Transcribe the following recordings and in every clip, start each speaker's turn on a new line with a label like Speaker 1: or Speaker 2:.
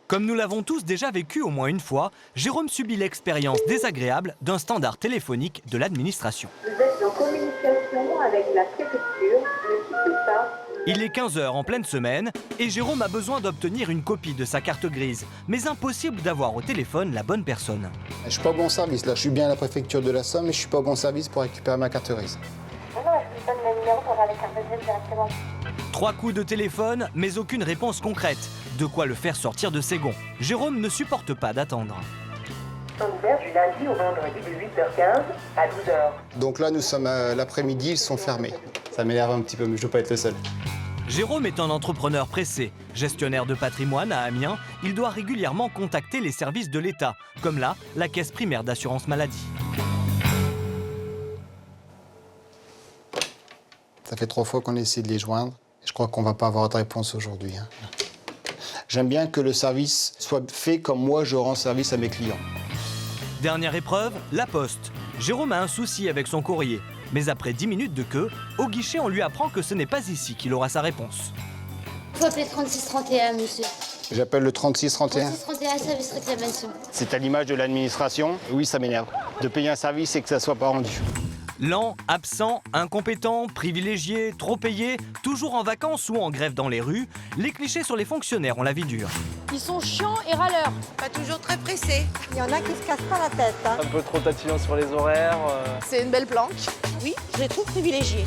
Speaker 1: Comme nous l'avons tous déjà vécu au moins une fois, Jérôme subit l'expérience désagréable d'un standard téléphonique de l'administration.
Speaker 2: Vous êtes en communication avec la préfecture, ne quittez pas.
Speaker 1: Il est 15 h en pleine semaine et Jérôme a besoin d'obtenir une copie de sa carte grise. Mais impossible d'avoir au téléphone la bonne personne.
Speaker 3: Je suis pas au bon service là, je suis bien à la préfecture de la Somme mais je suis pas au bon service pour récupérer ma carte grise.
Speaker 2: Non, je vous donne le numéro pour avoir les cartes grises directement.
Speaker 1: 3 coups de téléphone, mais aucune réponse concrète. De quoi le faire sortir de ses gonds. Jérôme ne supporte pas d'attendre.
Speaker 2: Ils sont ouverts du lundi au vendredi de 8h15 à 12h.
Speaker 3: Donc là nous sommes à l'après-midi, ils sont fermés. Ça m'énerve un petit peu mais je dois pas être le seul.
Speaker 1: Jérôme est un entrepreneur pressé. Gestionnaire de patrimoine à Amiens, il doit régulièrement contacter les services de l'État, comme là, la caisse primaire d'assurance maladie.
Speaker 3: Ça fait 3 fois qu'on essaie de les joindre. Je crois qu'on va pas avoir de réponse aujourd'hui. J'aime bien que le service soit fait comme moi je rends service à mes clients.
Speaker 1: Dernière épreuve, la poste. Jérôme a un souci avec son courrier. Mais après 10 minutes de queue, au guichet, on lui apprend que ce n'est pas ici qu'il aura sa réponse.
Speaker 4: Il faut appeler 3631, monsieur.
Speaker 3: J'appelle le 3631.
Speaker 4: 3631, service réclamation.
Speaker 3: C'est à l'image de l'administration. Oui, ça m'énerve. De payer un service et que ça ne soit pas rendu.
Speaker 1: Lent, absent, incompétent, privilégié, trop payé, toujours en vacances ou en grève dans les rues, les clichés sur les fonctionnaires ont la vie dure.
Speaker 5: Ils sont chiants et râleurs.
Speaker 6: Pas toujours très pressés.
Speaker 2: Il y en a qui se cassent pas la tête.
Speaker 7: Un peu trop tatillon sur les horaires.
Speaker 5: C'est une belle planque.
Speaker 6: Oui, je les trouve privilégiés.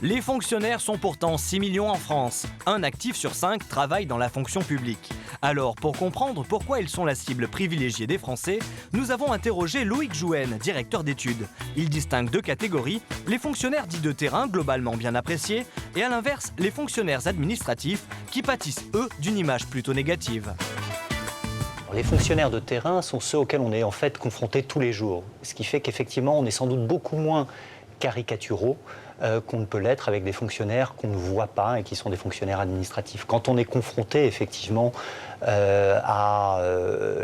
Speaker 1: Les fonctionnaires sont pourtant 6 millions en France. Un actif sur 5 travaille dans la fonction publique. Alors, pour comprendre pourquoi ils sont la cible privilégiée des Français, nous avons interrogé Loïc Jouenne, directeur d'études. Il distingue 2 catégories, les fonctionnaires dits de terrain, globalement bien appréciés, et à l'inverse, les fonctionnaires administratifs, qui pâtissent, eux, d'une image plutôt négative.
Speaker 8: Les fonctionnaires de terrain sont ceux auxquels on est en fait confronté tous les jours. Ce qui fait qu'effectivement, on est sans doute beaucoup moins caricaturaux qu'on ne peut l'être avec des fonctionnaires qu'on ne voit pas et qui sont des fonctionnaires administratifs. Quand on est confronté effectivement à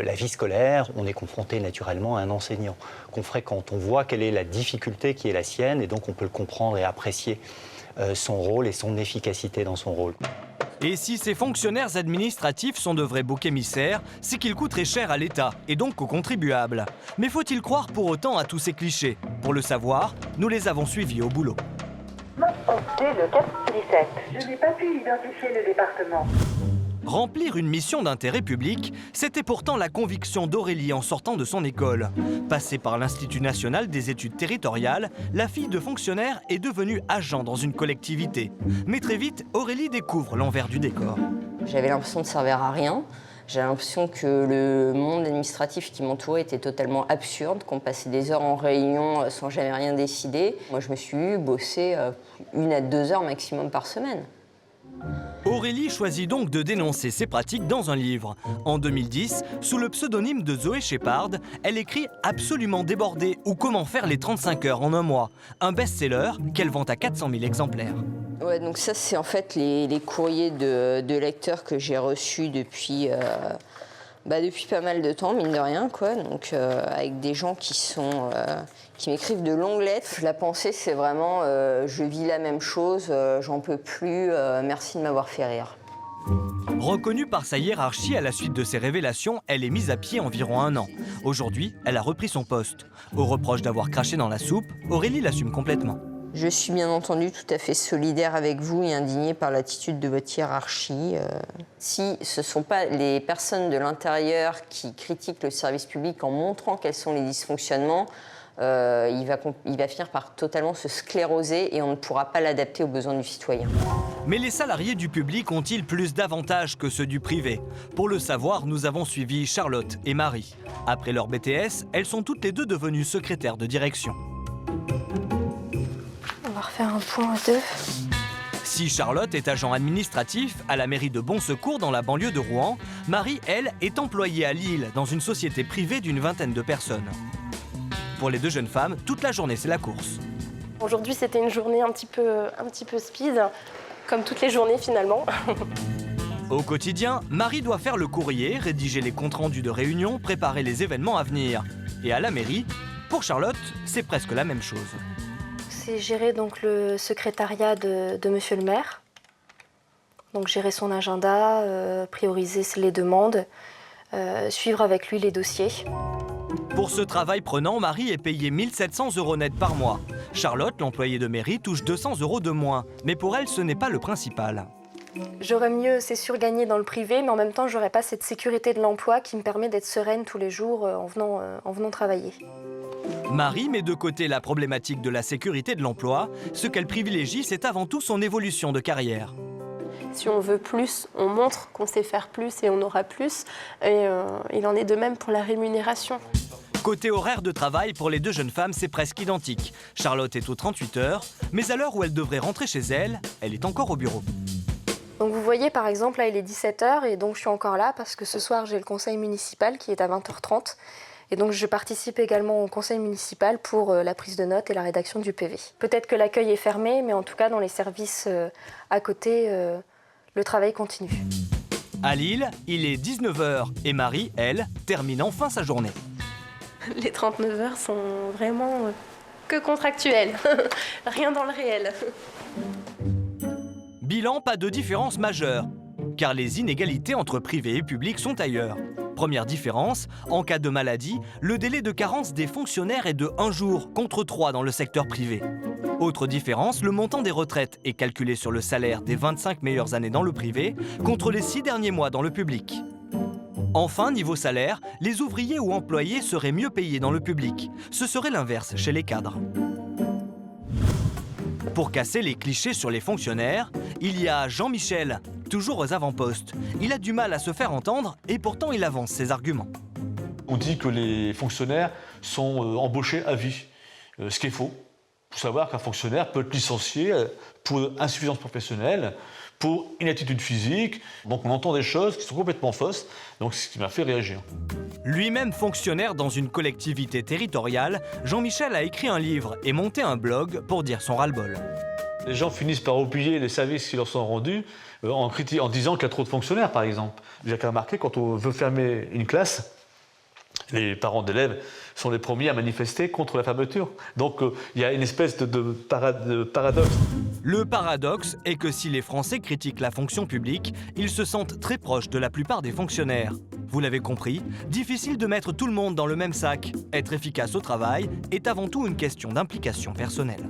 Speaker 8: la vie scolaire, on est confronté naturellement à un enseignant qu'on fréquente. On voit quelle est la difficulté qui est la sienne et donc on peut le comprendre et apprécier son rôle et son efficacité dans son rôle.
Speaker 1: Et si ces fonctionnaires administratifs sont de vrais boucs émissaires, c'est qu'ils coûteraient cher à l'État et donc aux contribuables. Mais faut-il croire pour autant à tous ces clichés? Pour le savoir, nous les avons suivis au boulot.
Speaker 2: C'est le 417. Je n'ai pas pu identifier le département.
Speaker 1: Remplir une mission d'intérêt public, c'était pourtant la conviction d'Aurélie en sortant de son école. Passée par l'Institut national des études territoriales, la fille de fonctionnaire est devenue agent dans une collectivité. Mais très vite, Aurélie découvre l'envers du décor.
Speaker 9: J'avais l'impression de servir à rien. J'avais l'impression que le monde administratif qui m'entourait était totalement absurde, qu'on passait des heures en réunion sans jamais rien décider. Moi, je me suis vue bosser 1 à 2 heures maximum par semaine.
Speaker 1: Aurélie choisit donc de dénoncer ces pratiques dans un livre. En 2010, sous le pseudonyme de Zoé Shepard, elle écrit « Absolument débordée » ou « Comment faire les 35 heures en un mois », un best-seller qu'elle vend à 400 000 exemplaires.
Speaker 9: Ouais, donc ça, c'est en fait les courriers de lecteurs que j'ai reçus depuis pas mal de temps, mine de rien, quoi. Donc, avec des gens qui m'écrivent de longues lettres. La pensée, c'est vraiment je vis la même chose, j'en peux plus, merci de m'avoir fait rire.
Speaker 1: Reconnue par sa hiérarchie à la suite de ses révélations, elle est mise à pied environ 1 an. Aujourd'hui, elle a repris son poste. Au reproche d'avoir craché dans la soupe, Aurélie l'assume complètement.
Speaker 9: Je suis bien entendu tout à fait solidaire avec vous et indignée par l'attitude de votre hiérarchie. Si ce ne sont pas les personnes de l'intérieur qui critiquent le service public en montrant quels sont les dysfonctionnements, il va finir par totalement se scléroser et on ne pourra pas l'adapter aux besoins du citoyen.
Speaker 1: Mais les salariés du public ont-ils plus d'avantages que ceux du privé? Pour le savoir, nous avons suivi Charlotte et Marie. Après leur BTS, elles sont toutes les 2 devenues secrétaires de direction.
Speaker 5: On va refaire un point à 2.
Speaker 1: Si Charlotte est agent administratif à la mairie de Bon Secours dans la banlieue de Rouen, Marie, elle, est employée à Lille dans une société privée d'une vingtaine de personnes. Pour les 2 jeunes femmes, toute la journée, c'est la course.
Speaker 10: Aujourd'hui, c'était une journée un petit peu speed, comme toutes les journées finalement.
Speaker 1: Au quotidien, Marie doit faire le courrier, rédiger les comptes rendus de réunion, préparer les événements à venir. Et à la mairie, pour Charlotte, c'est presque la même chose.
Speaker 10: C'est gérer donc le secrétariat de monsieur le maire.
Speaker 5: Donc gérer son agenda, prioriser les demandes, suivre avec lui les dossiers.
Speaker 1: Pour ce travail prenant, Marie est payée 1 700 € net par mois. Charlotte, l'employée de mairie, touche 200 € de moins. Mais pour elle, ce n'est pas le principal.
Speaker 5: J'aurais mieux, c'est sûr, gagné dans le privé, mais en même temps, j'aurais pas cette sécurité de l'emploi qui me permet d'être sereine tous les jours en venant travailler.
Speaker 1: Marie met de côté la problématique de la sécurité de l'emploi. Ce qu'elle privilégie, c'est avant tout son évolution de carrière.
Speaker 10: Si on veut plus, on montre qu'on sait faire plus et on aura plus. Et il en est de même pour la rémunération.
Speaker 1: Côté horaire de travail, pour les deux jeunes femmes, c'est presque identique. Charlotte est aux 38 heures, mais à l'heure où elle devrait rentrer chez elle, elle est encore au bureau.
Speaker 5: Donc vous voyez, par exemple, là, il est 17h et donc je suis encore là parce que ce soir, j'ai le conseil municipal qui est à 20h30. Et donc je participe également au conseil municipal pour la prise de notes et la rédaction du PV. Peut-être que l'accueil est fermé, mais en tout cas, dans les services à côté, le travail continue.
Speaker 1: À Lille, il est 19h et Marie, elle, termine enfin sa journée.
Speaker 10: Les 39 heures sont vraiment que contractuelles, rien dans le réel.
Speaker 1: Bilan, pas de différence majeure, car les inégalités entre privé et public sont ailleurs. Première différence, en cas de maladie, le délai de carence des fonctionnaires est de 1 jour contre 3 dans le secteur privé. Autre différence, le montant des retraites est calculé sur le salaire des 25 meilleures années dans le privé contre les 6 derniers mois dans le public. Enfin, niveau salaire, les ouvriers ou employés seraient mieux payés dans le public. Ce serait l'inverse chez les cadres. Pour casser les clichés sur les fonctionnaires, il y a Jean-Michel, toujours aux avant-postes. Il a du mal à se faire entendre et pourtant il avance ses arguments.
Speaker 11: On dit que les fonctionnaires sont embauchés à vie, ce qui est faux. Il faut savoir qu'un fonctionnaire peut être licencié pour insuffisance professionnelle, pour inaptitude physique. Donc on entend des choses qui sont complètement fausses, donc c'est ce qui m'a fait réagir.
Speaker 1: Lui-même fonctionnaire dans une collectivité territoriale, Jean-Michel a écrit un livre et monté un blog pour dire son ras-le-bol.
Speaker 11: Les gens finissent par oublier les services qui leur sont rendus en disant qu'il y a trop de fonctionnaires, par exemple. J'ai remarqué, quand on veut fermer une classe, les parents d'élèves sont les premiers à manifester contre la fermeture. Donc il y a une espèce de paradoxe.
Speaker 1: Le paradoxe est que si les Français critiquent la fonction publique, ils se sentent très proches de la plupart des fonctionnaires. Vous l'avez compris, difficile de mettre tout le monde dans le même sac. Être efficace au travail est avant tout une question d'implication personnelle.